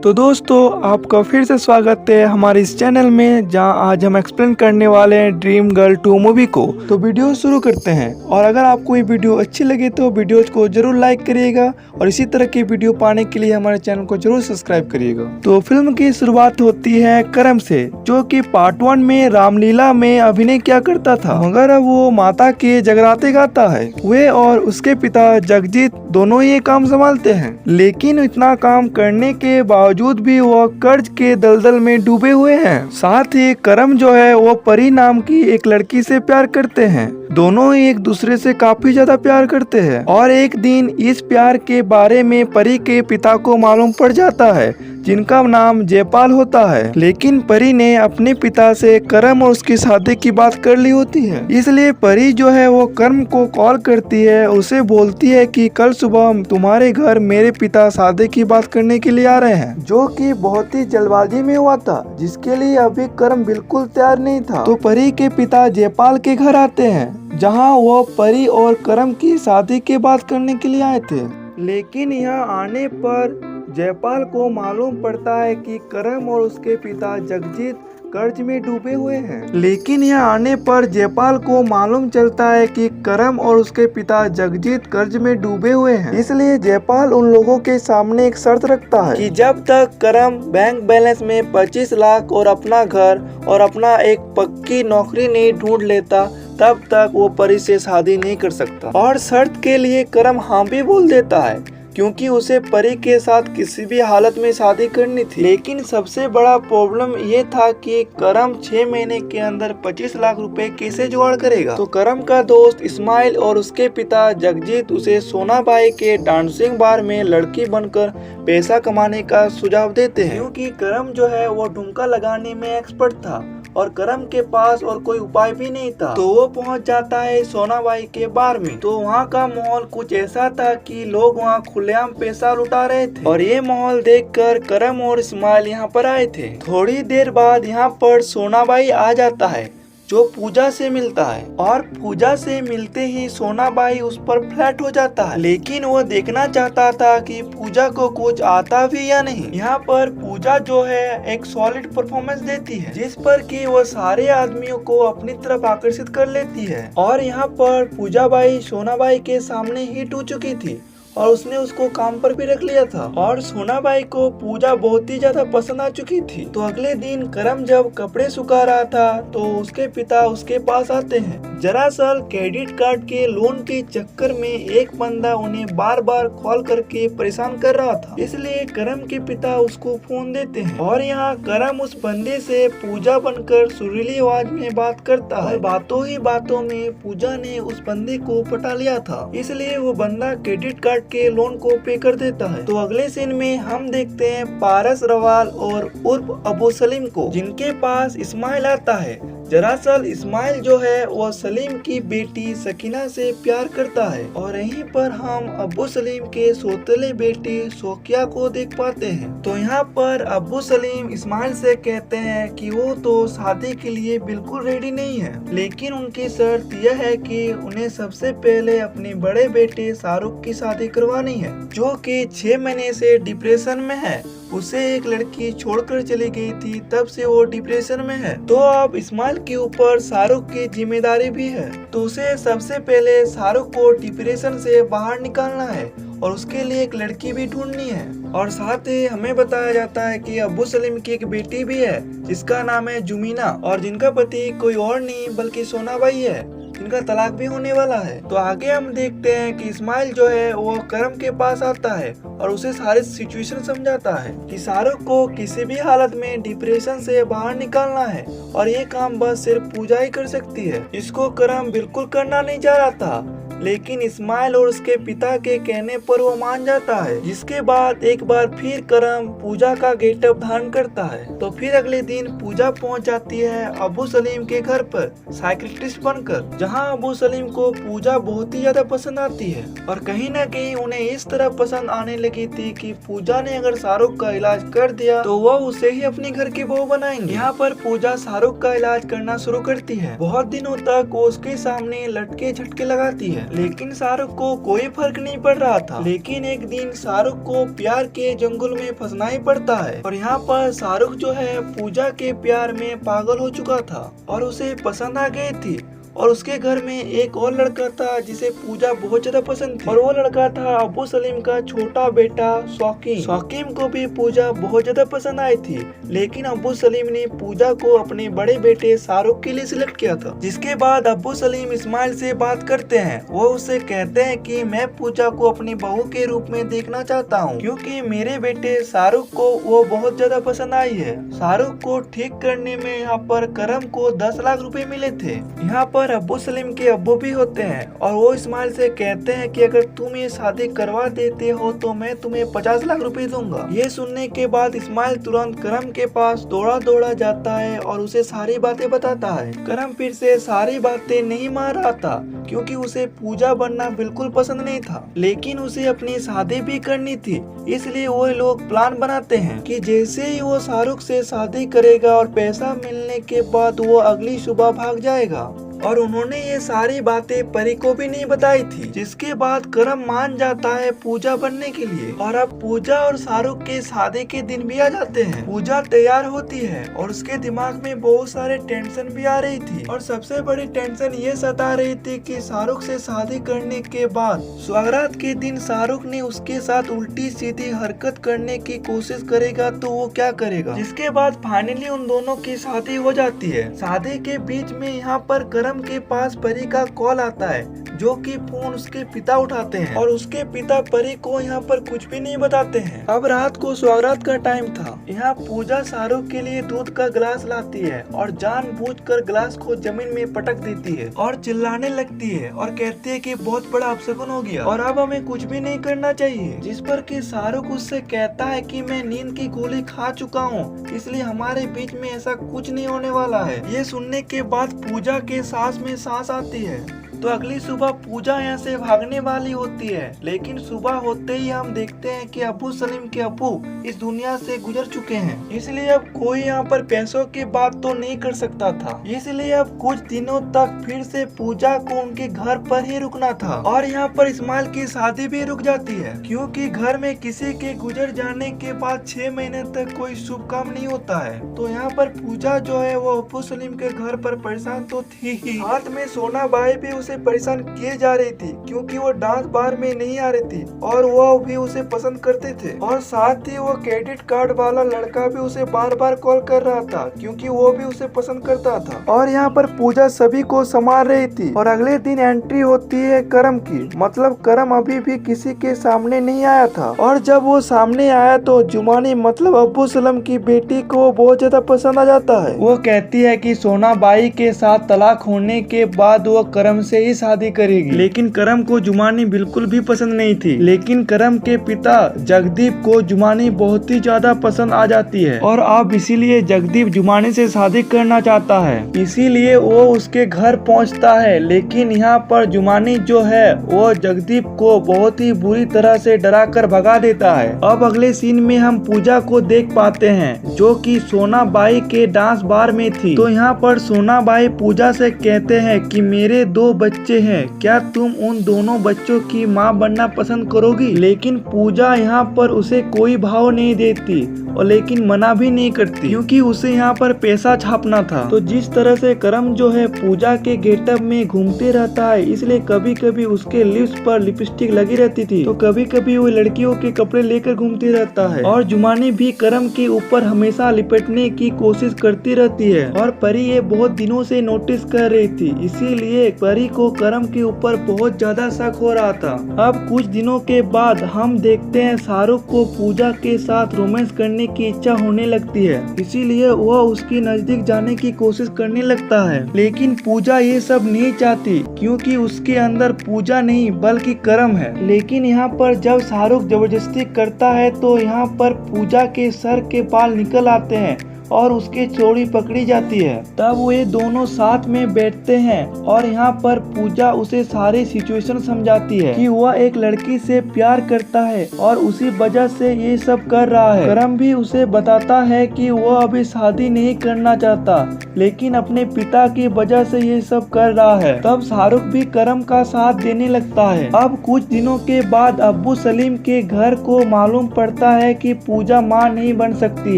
तो दोस्तों आपका फिर से स्वागत है हमारे इस चैनल में, जहां आज हम एक्सप्लेन करने वाले हैं ड्रीम गर्ल 2 मूवी को। तो वीडियो शुरू करते हैं, और अगर आपको ये वीडियो अच्छी लगे तो वीडियो को जरूर लाइक करिएगा और इसी तरह की वीडियो पाने के लिए हमारे चैनल को जरूर सब्सक्राइब करिएगा। तो फिल्म की शुरुआत होती है करम से, जो कि पार्ट 1 में रामलीला में अभिनय किया करता था, मगर अब वो माता के जगराते गाता है। वे और उसके पिता जगजीत दोनों ये काम संभालते हैं, लेकिन इतना काम करने के बावजूद भी वह कर्ज के दलदल में डूबे हुए हैं। साथ ही करम जो है वो परी नाम की एक लड़की से प्यार करते हैं। दोनों एक दूसरे से काफी ज्यादा प्यार करते हैं, और एक दिन इस प्यार के बारे में परी के पिता को मालूम पड़ जाता है, जिनका नाम जयपाल होता है। लेकिन परी ने अपने पिता से करम और उसकी शादी की बात कर ली होती है, इसलिए परी जो है वो करम को कॉल करती है, उसे बोलती है कि कल सुबह तुम्हारे घर मेरे पिता शादी की बात करने के लिए आ रहे हैं, जो कि बहुत ही जल्दबाजी में हुआ था, जिसके लिए अभी करम बिल्कुल तैयार नहीं था। तो परी के पिता जयपाल के घर आते हैं, जहाँ वो परी और करम की शादी की बात करने के लिए आए थे। लेकिन यहाँ आने पर जयपाल को मालूम पड़ता है कि करम और उसके पिता जगजीत कर्ज में डूबे हुए हैं। लेकिन यहाँ आने पर जयपाल को मालूम चलता है कि करम और उसके पिता जगजीत कर्ज में डूबे हुए हैं, इसलिए जयपाल उन लोगों के सामने एक शर्त रखता है कि जब तक करम बैंक बैलेंस में 25 लाख और अपना घर और अपना एक पक्की नौकरी नहीं ढूंढ लेता, तब तक वो परी से शादी नहीं कर सकता। और शर्त के लिए करम हाँ भी बोल देता है, क्योंकि उसे परी के साथ किसी भी हालत में शादी करनी थी। लेकिन सबसे बड़ा प्रॉब्लम ये था कि करम 6 महीने के अंदर 25 लाख रुपए कैसे जुगाड़ करेगा। तो करम का दोस्त इस्माइल और उसके पिता जगजीत उसे सोनाबाई के डांसिंग बार में लड़की बनकर पैसा कमाने का सुझाव देते हैं, क्योंकि करम जो है वो ठुमका लगाने में एक्सपर्ट था और करम के पास और कोई उपाय भी नहीं था। तो वो पहुंच जाता है सोनाबाई के बार में। तो वहाँ का माहौल कुछ ऐसा था कि लोग वहाँ खुलेआम पैसा लुटा रहे थे, और ये माहौल देखकर करम और इस्माइल यहाँ पर आए थे। थोड़ी देर बाद यहाँ पर सोनाबाई आ जाता है, जो पूजा से मिलता है, और पूजा से मिलते ही सोनाबाई उस पर फ्लैट हो जाता है। लेकिन वो देखना चाहता था कि पूजा को कुछ आता भी या नहीं। यहाँ पर पूजा जो है एक सॉलिड परफॉर्मेंस देती है, जिस पर कि वो सारे आदमियों को अपनी तरफ आकर्षित कर लेती है। और यहाँ पर पूजाबाई सोनाबाई के सामने हिट हो चुकी थी, और उसने उसको काम पर भी रख लिया था, और सोनाबाई को पूजा बहुत ही ज्यादा पसंद आ चुकी थी। तो अगले दिन करम जब कपड़े सुखा रहा था, तो उसके पिता उसके पास आते हैं। दरअसल क्रेडिट कार्ड के लोन के चक्कर में एक बंदा उन्हें बार बार कॉल करके परेशान कर रहा था, इसलिए करम के पिता उसको फोन देते हैं। और यहाँ करम उस बंदे से पूजा बनकर सुरीली आवाज में बात करता है। बातों ही बातों में पूजा ने उस बंदे को पटा लिया था, इसलिए वो बंदा क्रेडिट कार्ड के लोन को पे कर देता है। तो अगले सीन में हम देखते हैं पारस रवाल और उर्फ अबू सलीम को, जिनके पास इस्माइल आता है। दरअसल इस्माइल जो है वो सलीम की बेटी सकीना से प्यार करता है, और यहीं पर हम अबू सलीम के सौतेले बेटी सोकिया को देख पाते हैं। तो यहाँ पर अबू सलीम इस्माइल से कहते हैं कि वो तो शादी के लिए बिल्कुल रेडी नहीं है, लेकिन उनकी शर्त यह है कि उन्हें सबसे पहले अपने बड़े बेटे शाहरुख की शादी करवानी है, जो कि 6 महीने से डिप्रेशन में है। उसे एक लड़की छोड़कर चली गई थी, तब से वो डिप्रेशन में है। तो अब इस्माइल के ऊपर शाहरुख की जिम्मेदारी भी है, तो उसे सबसे पहले शाहरुख को डिप्रेशन से बाहर निकालना है, और उसके लिए एक लड़की भी ढूंढनी है। और साथ ही हमें बताया जाता है कि अबू सलीम की एक बेटी भी है, जिसका नाम है जुमीना, और जिनका पति कोई और नहीं बल्कि सोनाबाई है, इनका तलाक भी होने वाला है। तो आगे हम देखते हैं कि इस्माइल जो है वो करम के पास आता है, और उसे सारी सिचुएशन समझाता है कि शाहरुख को किसी भी हालत में डिप्रेशन से बाहर निकालना है, और ये काम बस सिर्फ पूजा ही कर सकती है। इसको करम बिल्कुल करना नहीं चाह रहा था, लेकिन इस्माइल और उसके पिता के कहने पर वो मान जाता है, जिसके बाद एक बार फिर करम पूजा का गेटअप धारण करता है। तो फिर अगले दिन पूजा पहुंच जाती है अबू सलीम के घर पर साइकियाट्रिस्ट बनकर, जहां अबू सलीम को पूजा बहुत ही ज्यादा पसंद आती है, और कहीं न कहीं उन्हें इस तरह पसंद आने लगी थी कि पूजा ने अगर शाहरुख का इलाज कर दिया तो वो उसे ही अपनी घर की बहू बनाएंगे। यहाँ पर पूजा शाहरुख का इलाज करना शुरू करती है। बहुत दिनों तक वो उसके सामने लटके झटके लगाती है, लेकिन शाहरुख को कोई फर्क नहीं पड़ रहा था। लेकिन एक दिन शाहरुख को प्यार के जंगल में फंसना ही पड़ता है और यहाँ पर शाहरुख जो है पूजा के प्यार में पागल हो चुका था और उसे पसंद आ गई थी। और उसके घर में एक और लड़का था जिसे पूजा बहुत ज्यादा पसंद थी और वो लड़का था अब्बू सलीम का छोटा बेटा शौकीम। शौकीम को भी पूजा बहुत ज्यादा पसंद आई थी, लेकिन अब्बू सलीम ने पूजा को अपने बड़े बेटे शाहरुख के लिए सिलेक्ट किया था। जिसके बाद अब्बू सलीम इस्माइल से बात करते हैं। वो उससे कहते हैं कि मैं पूजा को अपनी बहू के रूप में देखना चाहता हूँ, क्योंकि मेरे बेटे शाहरुख को वो बहुत ज्यादा पसंद आई है। शाहरुख को ठीक करने में यहाँ पर करम को 10 लाख रुपए मिले थे। यहाँ पर अब्बू सलीम के अब्बू भी होते हैं और वो इस्माइल से कहते हैं कि अगर तुम ये शादी करवा देते हो तो मैं तुम्हें 50 लाख रुपए दूंगा। ये सुनने के बाद इस्माइल तुरंत करम के पास दौड़ा दौड़ा जाता है और उसे सारी बातें बताता है। करम फिर से सारी बातें नहीं मान रहा था, क्योंकि उसे पूजा बनना बिल्कुल पसंद नहीं था, लेकिन उसे अपनी शादी भी करनी थी। इसलिए वो लोग प्लान बनाते हैं कि जैसे ही वो शाहरुख से शादी करेगा और पैसा मिलने के बाद वो अगली सुबह भाग जाएगा। और उन्होंने ये सारी बातें परी को भी नहीं बताई थी। जिसके बाद करम मान जाता है पूजा बनने के लिए और अब पूजा और शाहरुख के शादी के दिन भी आ जाते हैं। पूजा तैयार होती है और उसके दिमाग में बहुत सारे टेंशन भी आ रही थी और सबसे बड़ी टेंशन ये सता रही थी कि शाहरुख से शादी करने के बाद सुहागरात के दिन शाहरुख ने उसके साथ उल्टी सीधी हरकत करने की कोशिश करेगा तो वो क्या करेगा। जिसके बाद फाइनली उन दोनों की शादी हो जाती है। शादी के बीच में यहाँ पर करम के पास परी का कॉल आता है, जो कि फोन उसके पिता उठाते हैं और उसके पिता परी को यहाँ पर कुछ भी नहीं बताते हैं। अब रात को सुहागरात का टाइम था। यहाँ पूजा शाहरुख के लिए दूध का गिलास लाती है और जानबूझकर गिलास को जमीन में पटक देती है और चिल्लाने लगती है और कहती है कि बहुत बड़ा अपशगुन हो गया और अब हमें कुछ भी नहीं करना चाहिए। जिस पर कि शाहरुख उससे कहता है कि मैं नींद की गोली खा चुका हूँ, इसलिए हमारे बीच में ऐसा कुछ नहीं होने वाला है। ये सुनने के बाद पूजा के सांस में सांस आती है। तो अगली सुबह पूजा यहाँ से भागने वाली होती है, लेकिन सुबह होते ही हम देखते हैं कि अब्बू सलीम के अब्बू इस दुनिया से गुजर चुके हैं। इसलिए अब कोई यहाँ पर पैसों की बात तो नहीं कर सकता था। इसलिए अब कुछ दिनों तक फिर से पूजा को उनके घर पर ही रुकना था और यहाँ पर इस्माइल की शादी भी रुक जाती है, क्योंकि घर में किसी के गुजर जाने के बाद 6 महीने तक कोई शुभ काम नहीं होता है। तो यहाँ पर पूजा जो है वो अब्बू सलीम के घर पर परेशान तो थी ही, हाथ में सोना बाई भी उसे परेशान किए जा रही थी, क्योंकि वो डांस बार में नहीं आ रही थी और वो भी उसे पसंद करते थे। और साथ ही वो क्रेडिट कार्ड वाला लड़का भी उसे बार बार कॉल कर रहा था, क्योंकि वो भी उसे पसंद करता था। और यहाँ पर पूजा सभी को संभाल रही थी। और अगले दिन एंट्री होती है करम की, मतलब करम अभी भी किसी के सामने नहीं आया था। और जब वो सामने आया तो जुमानी मतलब अब्बू सलीम की बेटी को बहुत ज्यादा पसंद आ जाता है। वो कहती है कि सोना बाई के साथ तलाक होने के बाद वो करम से ही शादी करेगी, लेकिन करम को जुमानी बिल्कुल भी पसंद नहीं थी। लेकिन करम के पिता जगदीप को जुमानी बहुत ही ज्यादा पसंद आ जाती है और अब इसीलिए जगदीप जुमानी से शादी करना चाहता है। इसीलिए वो उसके घर पहुंचता है, लेकिन यहाँ पर जुमानी जो है वो जगदीप को बहुत ही बुरी तरह से डरा कर भगा देता है। अब अगले सीन में हम पूजा को देख पाते हैं, जो कि सोना बाई के डांस बार में थी। तो यहाँ पर सोना बाई पूजा से कहते हैं कि मेरे 2 बच्चे हैं, क्या तुम उन दोनों बच्चों की मां बनना पसंद करोगी। लेकिन पूजा यहाँ पर उसे कोई भाव नहीं देती और लेकिन मना भी नहीं करती, क्योंकि उसे यहाँ पर पैसा छापना था। तो जिस तरह से करम जो है पूजा के गेटअप में घूमते रहता है, इसलिए कभी कभी उसके लिप्स पर लिपस्टिक लगी रहती थी, तो कभी कभी वो लड़कियों के कपड़े लेकर घूमते रहता है। और जुमानी भी करम के ऊपर हमेशा लिपटने की कोशिश करती रहती है और परी ये बहुत दिनों से नोटिस कर रही थी, इसीलिए परी को करम के ऊपर बहुत ज्यादा शक हो रहा था। अब कुछ दिनों के बाद हम देखते हैं शाहरुख को पूजा के साथ रोमांस करने की इच्छा होने लगती है, इसीलिए वह उसके नजदीक जाने की कोशिश करने लगता है। लेकिन पूजा ये सब नहीं चाहती, क्योंकि उसके अंदर पूजा नहीं बल्कि करम है। लेकिन यहाँ पर जब शाहरुख जबरदस्ती करता है तो यहाँ पर पूजा के सर के बाल निकल आते हैं और उसकी चोरी पकड़ी जाती है। तब वे दोनों साथ में बैठते हैं और यहाँ पर पूजा उसे सारी सिचुएशन समझाती है कि वह एक लड़की से प्यार करता है और उसी वजह से ये सब कर रहा है। करम भी उसे बताता है कि वह अभी शादी नहीं करना चाहता, लेकिन अपने पिता की वजह से ये सब कर रहा है। तब शाहरुख भी करम का साथ देने लगता है। अब कुछ दिनों के बाद अब्बू सलीम के घर को मालूम पड़ता है कि पूजा माँ नहीं बन सकती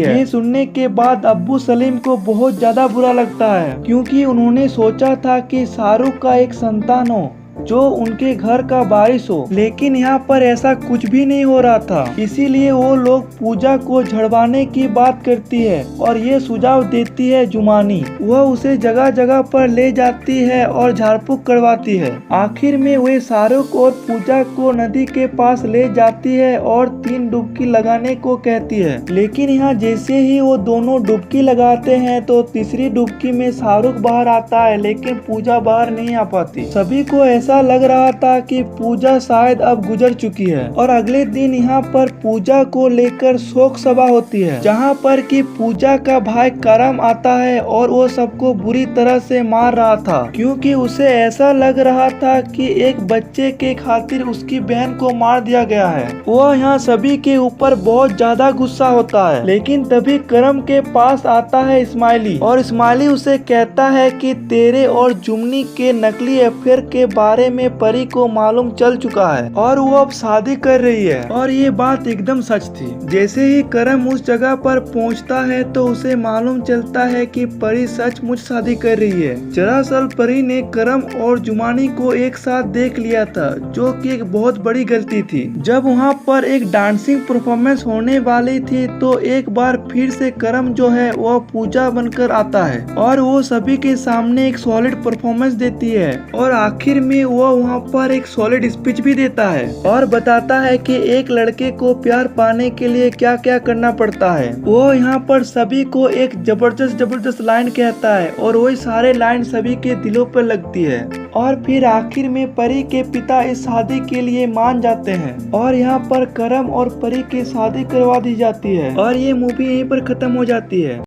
है। ये सुनने के बाद अब्बू सलीम को बहुत ज्यादा बुरा लगता है, क्योंकि उन्होंने सोचा था कि शाहरुख का एक संतान हो जो उनके घर का वारिस हो, लेकिन यहाँ पर ऐसा कुछ भी नहीं हो रहा था। इसीलिए वो लोग पूजा को झड़वाने की बात करती है और ये सुझाव देती है जुमानी। वह उसे जगह जगह पर ले जाती है और झाड़फूक करवाती है। आखिर में वे शाहरुख और पूजा को नदी के पास ले जाती है और 3 डुबकी लगाने को कहती है। लेकिन यहाँ जैसे ही वो दोनों डुबकी लगाते हैं तो तीसरी डुबकी में शाहरुख बाहर आता है, लेकिन पूजा बाहर नहीं आ पाती। सभी को ऐसा लग रहा था कि पूजा शायद अब गुजर चुकी है। और अगले दिन यहाँ पर पूजा को लेकर शोक सभा होती है, जहाँ पर कि पूजा का भाई करम आता है और वो सबको बुरी तरह से मार रहा था, क्योंकि उसे ऐसा लग रहा था कि एक बच्चे के खातिर उसकी बहन को मार दिया गया है। वह यहाँ सभी के ऊपर बहुत ज्यादा गुस्सा होता है। लेकिन तभी करम के पास आता है स्माइली, और स्माइली उसे कहता है कि तेरे और जुमनी के नकली अफेयर के बारे में परी को मालूम चल चुका है और वो अब शादी कर रही है। और ये बात एकदम सच थी। जैसे ही करम उस जगह पर पहुंचता है तो उसे मालूम चलता है कि परी सचमुच शादी कर रही है। दरअसल परी ने करम और जुमानी को एक साथ देख लिया था, जो कि एक बहुत बड़ी गलती थी। जब वहाँ पर एक डांसिंग परफॉर्मेंस होने वाली थी तो एक बार फिर से करम जो है वह पूजा बनकर आता है और वो सभी के सामने एक सॉलिड परफॉर्मेंस देती है। और आखिर में वो वहाँ पर एक सॉलिड स्पीच भी देता है और बताता है कि एक लड़के को प्यार पाने के लिए क्या क्या करना पड़ता है। वो यहाँ पर सभी को एक जबरदस्त लाइन कहता है और वही सारे लाइन सभी के दिलों पर लगती है। और फिर आखिर में परी के पिता इस शादी के लिए मान जाते हैं और यहाँ पर करम और परी की शादी करवा दी जाती है और ये मूवी यहीं पर खत्म हो जाती है।